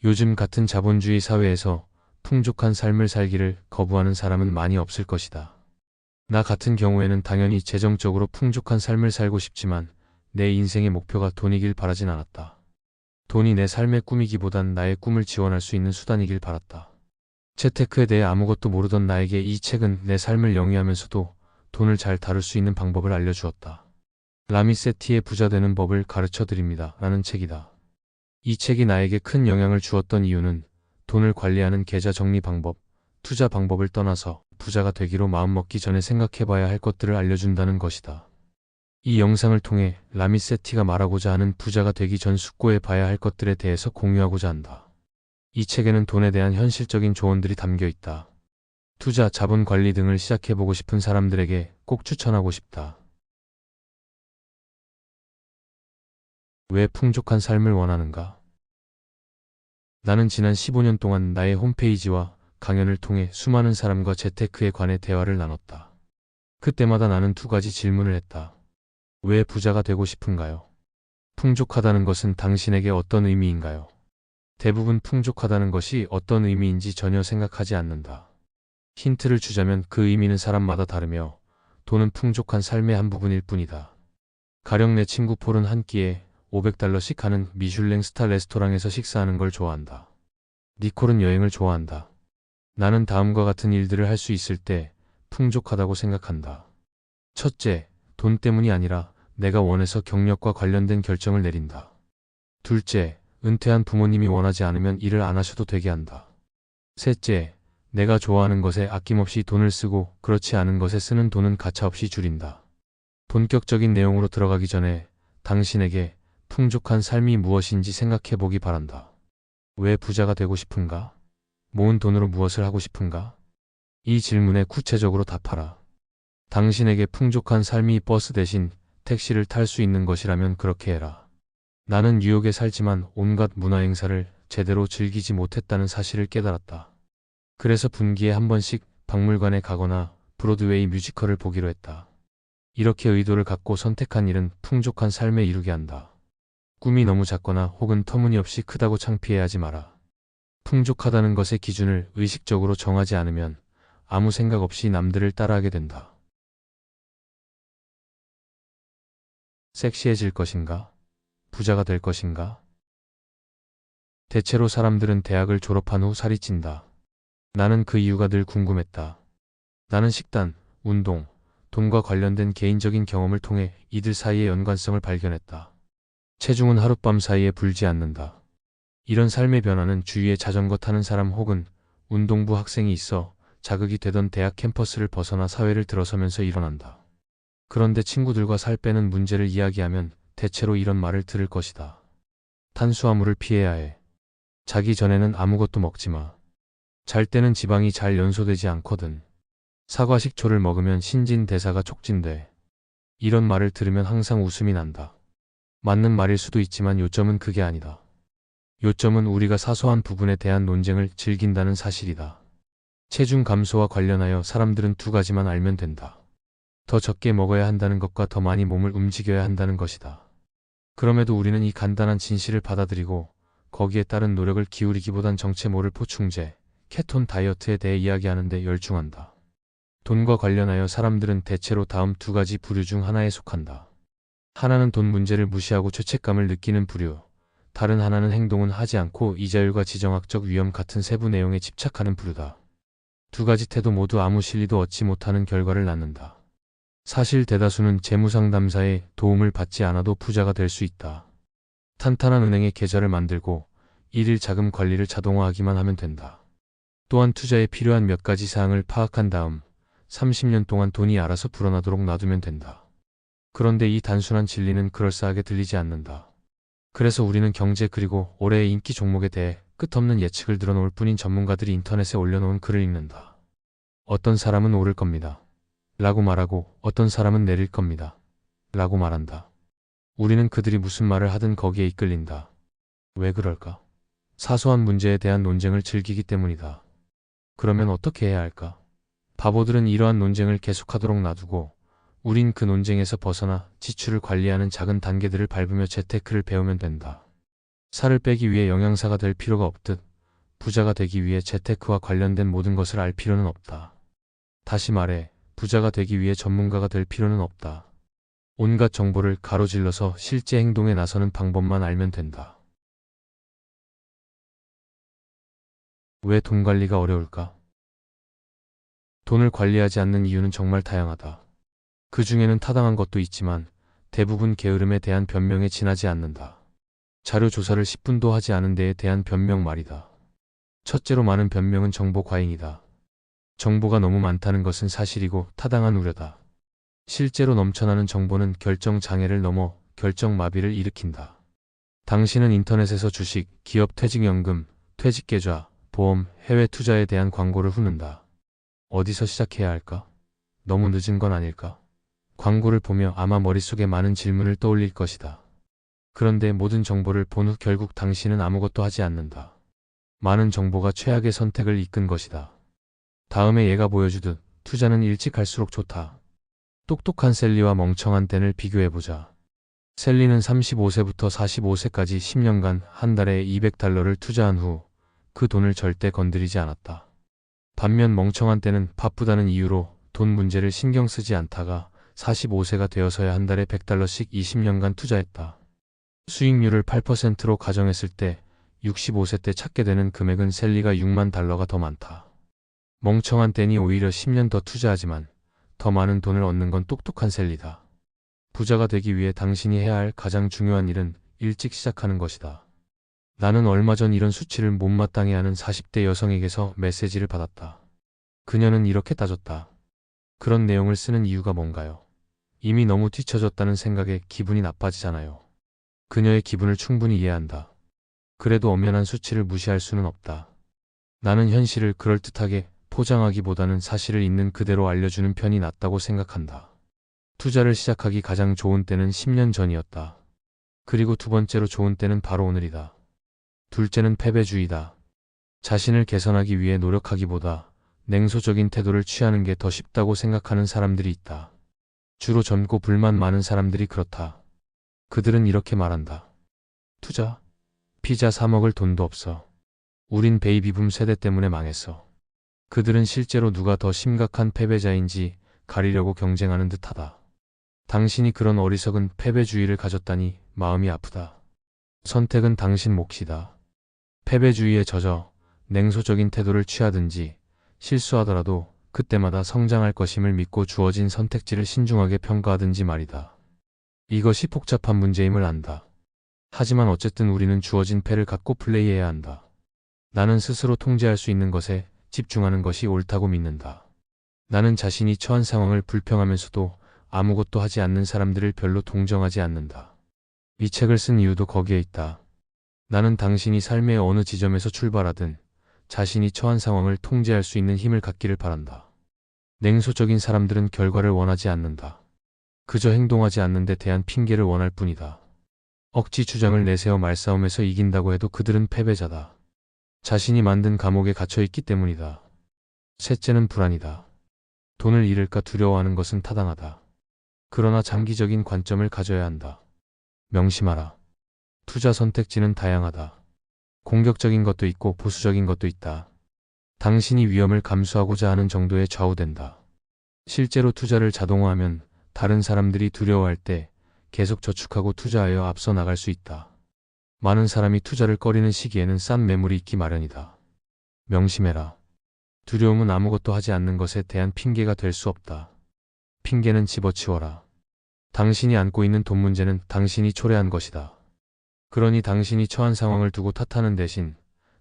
요즘 같은 자본주의 사회에서 풍족한 삶을 살기를 거부하는 사람은 많이 없을 것이다. 나 같은 경우에는 당연히 재정적으로 풍족한 삶을 살고 싶지만 내 인생의 목표가 돈이길 바라진 않았다. 돈이 내 삶의 꿈이기보단 나의 꿈을 지원할 수 있는 수단이길 바랐다. 재테크에 대해 아무것도 모르던 나에게 이 책은 내 삶을 영위하면서도 돈을 잘 다룰 수 있는 방법을 알려주었다. 라미세티의 부자 되는 법을 가르쳐 드립니다. 라는 책이다. 이 책이 나에게 큰 영향을 주었던 이유는 돈을 관리하는 계좌 정리 방법, 투자 방법을 떠나서 부자가 되기로 마음먹기 전에 생각해봐야 할 것들을 알려준다는 것이다. 이 영상을 통해 라미세티가 말하고자 하는 부자가 되기 전 숙고해 봐야 할 것들에 대해서 공유하고자 한다. 이 책에는 돈에 대한 현실적인 조언들이 담겨 있다. 투자, 자본 관리 등을 시작해보고 싶은 사람들에게 꼭 추천하고 싶다. 왜 풍족한 삶을 원하는가? 나는 지난 15년 동안 나의 홈페이지와 강연을 통해 수많은 사람과 재테크에 관해 대화를 나눴다. 그때마다 나는 두 가지 질문을 했다. 왜 부자가 되고 싶은가요? 풍족하다는 것은 당신에게 어떤 의미인가요? 대부분 풍족하다는 것이 어떤 의미인지 전혀 생각하지 않는다. 힌트를 주자면 그 의미는 사람마다 다르며 돈은 풍족한 삶의 한 부분일 뿐이다. 가령 내 친구 폴은 한 끼에 $500씩 하는 미슐랭 스타 레스토랑에서 식사하는 걸 좋아한다. 니콜은 여행을 좋아한다. 나는 다음과 같은 일들을 할 수 있을 때 풍족하다고 생각한다. 첫째, 돈 때문이 아니라 내가 원해서 경력과 관련된 결정을 내린다. 둘째, 은퇴한 부모님이 원하지 않으면 일을 안 하셔도 되게 한다. 셋째, 내가 좋아하는 것에 아낌없이 돈을 쓰고 그렇지 않은 것에 쓰는 돈은 가차없이 줄인다. 본격적인 내용으로 들어가기 전에 당신에게 풍족한 삶이 무엇인지 생각해 보기 바란다. 왜 부자가 되고 싶은가? 모은 돈으로 무엇을 하고 싶은가? 이 질문에 구체적으로 답하라. 당신에게 풍족한 삶이 버스 대신 택시를 탈 수 있는 것이라면 그렇게 해라. 나는 뉴욕에 살지만 온갖 문화행사를 제대로 즐기지 못했다는 사실을 깨달았다. 그래서 분기에 한 번씩 박물관에 가거나 브로드웨이 뮤지컬을 보기로 했다. 이렇게 의도를 갖고 선택한 일은 풍족한 삶에 이르게 한다. 꿈이 너무 작거나 혹은 터무니없이 크다고 창피해하지 마라. 풍족하다는 것의 기준을 의식적으로 정하지 않으면 아무 생각 없이 남들을 따라하게 된다. 섹시해질 것인가? 부자가 될 것인가? 대체로 사람들은 대학을 졸업한 후 살이 찐다. 나는 그 이유가 늘 궁금했다. 나는 식단, 운동, 돈과 관련된 개인적인 경험을 통해 이들 사이의 연관성을 발견했다. 체중은 하룻밤 사이에 불지 않는다. 이런 삶의 변화는 주위에 자전거 타는 사람 혹은 운동부 학생이 있어 자극이 되던 대학 캠퍼스를 벗어나 사회를 들어서면서 일어난다. 그런데 친구들과 살 빼는 문제를 이야기하면 대체로 이런 말을 들을 것이다. 탄수화물을 피해야 해. 자기 전에는 아무것도 먹지 마. 잘 때는 지방이 잘 연소되지 않거든. 사과 식초를 먹으면 신진대사가 촉진돼. 이런 말을 들으면 항상 웃음이 난다. 맞는 말일 수도 있지만 요점은 그게 아니다. 요점은 우리가 사소한 부분에 대한 논쟁을 즐긴다는 사실이다. 체중 감소와 관련하여 사람들은 두 가지만 알면 된다. 더 적게 먹어야 한다는 것과 더 많이 몸을 움직여야 한다는 것이다. 그럼에도 우리는 이 간단한 진실을 받아들이고 거기에 따른 노력을 기울이기보단 정체 모를 포충제, 케톤 다이어트에 대해 이야기하는데 열중한다. 돈과 관련하여 사람들은 대체로 다음 두 가지 부류 중 하나에 속한다. 하나는 돈 문제를 무시하고 죄책감을 느끼는 부류, 다른 하나는 행동은 하지 않고 이자율과 지정학적 위험 같은 세부 내용에 집착하는 부류다. 두 가지 태도 모두 아무 실리도 얻지 못하는 결과를 낳는다. 사실 대다수는 재무상담사의 도움을 받지 않아도 부자가 될 수 있다. 탄탄한 은행의 계좌를 만들고 일일 자금 관리를 자동화하기만 하면 된다. 또한 투자에 필요한 몇 가지 사항을 파악한 다음 30년 동안 돈이 알아서 불어나도록 놔두면 된다. 그런데 이 단순한 진리는 그럴싸하게 들리지 않는다. 그래서 우리는 경제 그리고 올해의 인기 종목에 대해 끝없는 예측을 늘어놓을 뿐인 전문가들이 인터넷에 올려놓은 글을 읽는다. 어떤 사람은 오를 겁니다. 라고 말하고 어떤 사람은 내릴 겁니다. 라고 말한다. 우리는 그들이 무슨 말을 하든 거기에 이끌린다. 왜 그럴까? 사소한 문제에 대한 논쟁을 즐기기 때문이다. 그러면 어떻게 해야 할까? 바보들은 이러한 논쟁을 계속하도록 놔두고 우린 그 논쟁에서 벗어나 지출을 관리하는 작은 단계들을 밟으며 재테크를 배우면 된다. 살을 빼기 위해 영양사가 될 필요가 없듯 부자가 되기 위해 재테크와 관련된 모든 것을 알 필요는 없다. 다시 말해, 부자가 되기 위해 전문가가 될 필요는 없다. 온갖 정보를 가로질러서 실제 행동에 나서는 방법만 알면 된다. 왜 돈 관리가 어려울까? 돈을 관리하지 않는 이유는 정말 다양하다. 그 중에는 타당한 것도 있지만 대부분 게으름에 대한 변명에 지나지 않는다. 자료 조사를 10분도 하지 않은 데에 대한 변명 말이다. 첫째로 많은 변명은 정보 과잉이다. 정보가 너무 많다는 것은 사실이고 타당한 우려다. 실제로 넘쳐나는 정보는 결정 장애를 넘어 결정 마비를 일으킨다. 당신은 인터넷에서 주식, 기업 퇴직연금, 퇴직계좌, 보험, 해외 투자에 대한 광고를 후는다. 어디서 시작해야 할까? 너무 늦은 건 아닐까? 광고를 보며 아마 머릿속에 많은 질문을 떠올릴 것이다. 그런데 모든 정보를 본 후 결국 당신은 아무것도 하지 않는다. 많은 정보가 최악의 선택을 이끈 것이다. 다음에 얘가 보여주듯 투자는 일찍 할수록 좋다. 똑똑한 셀리와 멍청한 댄을 비교해보자. 셀리는 35세부터 45세까지 10년간 한 달에 $200를 투자한 후 그 돈을 절대 건드리지 않았다. 반면 멍청한 댄은 바쁘다는 이유로 돈 문제를 신경 쓰지 않다가 45세가 되어서야 한 달에 $100씩 20년간 투자했다. 수익률을 8%로 가정했을 때 65세 때 찾게 되는 금액은 셀리가 $60,000가 더 많다. 멍청한 댄이 오히려 10년 더 투자하지만 더 많은 돈을 얻는 건 똑똑한 셀리다. 부자가 되기 위해 당신이 해야 할 가장 중요한 일은 일찍 시작하는 것이다. 나는 얼마 전 이런 수치를 못마땅해 하는 40대 여성에게서 메시지를 받았다. 그녀는 이렇게 따졌다. 그런 내용을 쓰는 이유가 뭔가요? 이미 너무 뒤처졌다는 생각에 기분이 나빠지잖아요. 그녀의 기분을 충분히 이해한다. 그래도 엄연한 수치를 무시할 수는 없다. 나는 현실을 그럴듯하게 포장하기보다는 사실을 있는 그대로 알려주는 편이 낫다고 생각한다. 투자를 시작하기 가장 좋은 때는 10년 전이었다. 그리고 두 번째로 좋은 때는 바로 오늘이다. 둘째는 패배주의다. 자신을 개선하기 위해 노력하기보다 냉소적인 태도를 취하는 게 더 쉽다고 생각하는 사람들이 있다. 주로 젊고 불만 많은 사람들이 그렇다. 그들은 이렇게 말한다. 투자? 피자 사 먹을 돈도 없어. 우린 베이비붐 세대 때문에 망했어. 그들은 실제로 누가 더 심각한 패배자인지 가리려고 경쟁하는 듯하다. 당신이 그런 어리석은 패배주의를 가졌다니 마음이 아프다. 선택은 당신 몫이다. 패배주의에 젖어 냉소적인 태도를 취하든지 실수하더라도 그때마다 성장할 것임을 믿고 주어진 선택지를 신중하게 평가하든지 말이다. 이것이 복잡한 문제임을 안다. 하지만 어쨌든 우리는 주어진 패를 갖고 플레이해야 한다. 나는 스스로 통제할 수 있는 것에 집중하는 것이 옳다고 믿는다. 나는 자신이 처한 상황을 불평하면서도 아무것도 하지 않는 사람들을 별로 동정하지 않는다. 이 책을 쓴 이유도 거기에 있다. 나는 당신이 삶의 어느 지점에서 출발하든 자신이 처한 상황을 통제할 수 있는 힘을 갖기를 바란다. 냉소적인 사람들은 결과를 원하지 않는다. 그저 행동하지 않는 데 대한 핑계를 원할 뿐이다. 억지 주장을 내세워 말싸움에서 이긴다고 해도 그들은 패배자다. 자신이 만든 감옥에 갇혀있기 때문이다. 셋째는 불안이다. 돈을 잃을까 두려워하는 것은 타당하다. 그러나 장기적인 관점을 가져야 한다. 명심하라. 투자 선택지는 다양하다. 공격적인 것도 있고 보수적인 것도 있다. 당신이 위험을 감수하고자 하는 정도에 좌우된다. 실제로 투자를 자동화하면 다른 사람들이 두려워할 때 계속 저축하고 투자하여 앞서 나갈 수 있다. 많은 사람이 투자를 꺼리는 시기에는 싼 매물이 있기 마련이다. 명심해라. 두려움은 아무것도 하지 않는 것에 대한 핑계가 될 수 없다. 핑계는 집어치워라. 당신이 안고 있는 돈 문제는 당신이 초래한 것이다. 그러니 당신이 처한 상황을 두고 탓하는 대신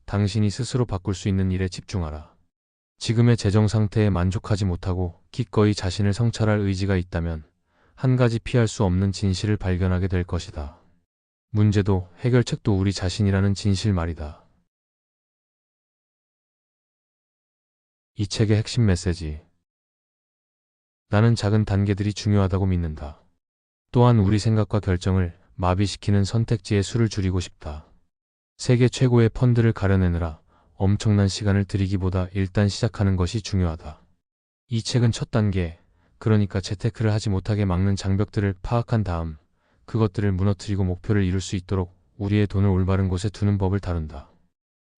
당신이 스스로 바꿀 수 있는 일에 집중하라. 지금의 재정 상태에 만족하지 못하고 기꺼이 자신을 성찰할 의지가 있다면 한 가지 피할 수 없는 진실을 발견하게 될 것이다. 문제도 해결책도 우리 자신이라는 진실 말이다. 이 책의 핵심 메시지. 나는 작은 단계들이 중요하다고 믿는다. 또한 우리 생각과 결정을 마비시키는 선택지의 수를 줄이고 싶다. 세계 최고의 펀드를 가려내느라 엄청난 시간을 들이기보다 일단 시작하는 것이 중요하다. 이 책은 첫 단계, 그러니까 재테크를 하지 못하게 막는 장벽들을 파악한 다음 그것들을 무너뜨리고 목표를 이룰 수 있도록 우리의 돈을 올바른 곳에 두는 법을 다룬다.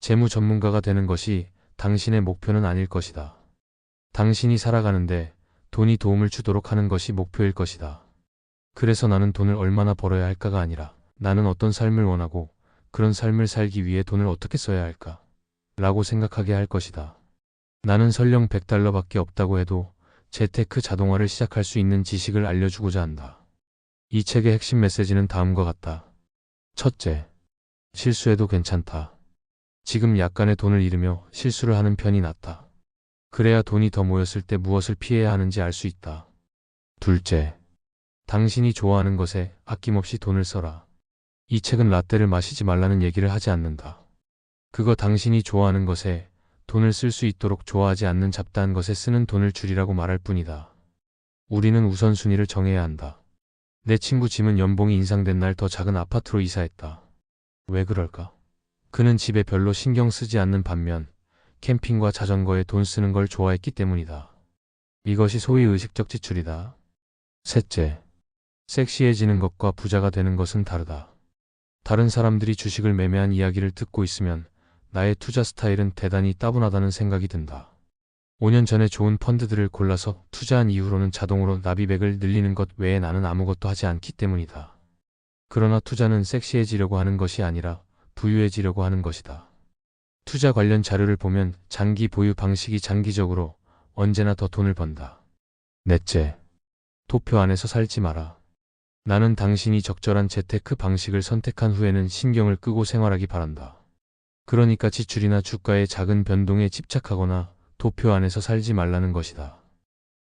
재무 전문가가 되는 것이 당신의 목표는 아닐 것이다. 당신이 살아가는데 돈이 도움을 주도록 하는 것이 목표일 것이다. 그래서 나는 돈을 얼마나 벌어야 할까가 아니라 나는 어떤 삶을 원하고 그런 삶을 살기 위해 돈을 어떻게 써야 할까? 라고 생각하게 할 것이다. 나는 설령 $100밖에 없다고 해도 재테크 자동화를 시작할 수 있는 지식을 알려주고자 한다. 이 책의 핵심 메시지는 다음과 같다. 첫째, 실수해도 괜찮다. 지금 약간의 돈을 잃으며 실수를 하는 편이 낫다. 그래야 돈이 더 모였을 때 무엇을 피해야 하는지 알 수 있다. 둘째, 당신이 좋아하는 것에 아낌없이 돈을 써라. 이 책은 라떼를 마시지 말라는 얘기를 하지 않는다. 그거 당신이 좋아하는 것에 돈을 쓸 수 있도록 좋아하지 않는 잡다한 것에 쓰는 돈을 줄이라고 말할 뿐이다. 우리는 우선순위를 정해야 한다. 내 친구 짐은 연봉이 인상된 날 더 작은 아파트로 이사했다. 왜 그럴까? 그는 집에 별로 신경 쓰지 않는 반면 캠핑과 자전거에 돈 쓰는 걸 좋아했기 때문이다. 이것이 소위 의식적 지출이다. 셋째, 섹시해지는 것과 부자가 되는 것은 다르다. 다른 사람들이 주식을 매매한 이야기를 듣고 있으면 나의 투자 스타일은 대단히 따분하다는 생각이 든다. 5년 전에 좋은 펀드들을 골라서 투자한 이후로는 자동으로 납입액을 늘리는 것 외에 나는 아무것도 하지 않기 때문이다. 그러나 투자는 섹시해지려고 하는 것이 아니라 부유해지려고 하는 것이다. 투자 관련 자료를 보면 장기 보유 방식이 장기적으로 언제나 더 돈을 번다. 넷째, 도표 안에서 살지 마라. 나는 당신이 적절한 재테크 방식을 선택한 후에는 신경을 끄고 생활하기 바란다. 그러니까 지출이나 주가의 작은 변동에 집착하거나 도표 안에서 살지 말라는 것이다.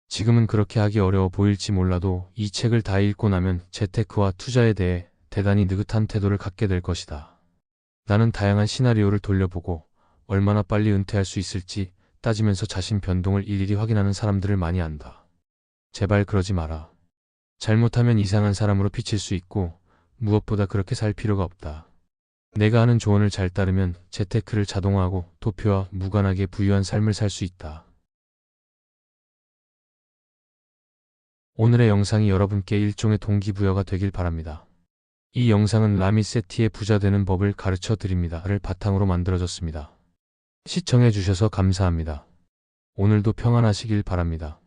지금은 그렇게 하기 어려워 보일지 몰라도 이 책을 다 읽고 나면 재테크와 투자에 대해 대단히 느긋한 태도를 갖게 될 것이다. 나는 다양한 시나리오를 돌려보고 얼마나 빨리 은퇴할 수 있을지 따지면서 자신 변동을 일일이 확인하는 사람들을 많이 안다. 제발 그러지 마라. 잘못하면 이상한 사람으로 비칠 수 있고 무엇보다 그렇게 살 필요가 없다. 내가 하는 조언을 잘 따르면 재테크를 자동화하고 도표와 무관하게 부유한 삶을 살 수 있다. 오늘의 영상이 여러분께 일종의 동기부여가 되길 바랍니다. 이 영상은 라미 세티의 부자 되는 법을 가르쳐 드립니다를 바탕으로 만들어졌습니다. 시청해 주셔서 감사합니다. 오늘도 평안하시길 바랍니다.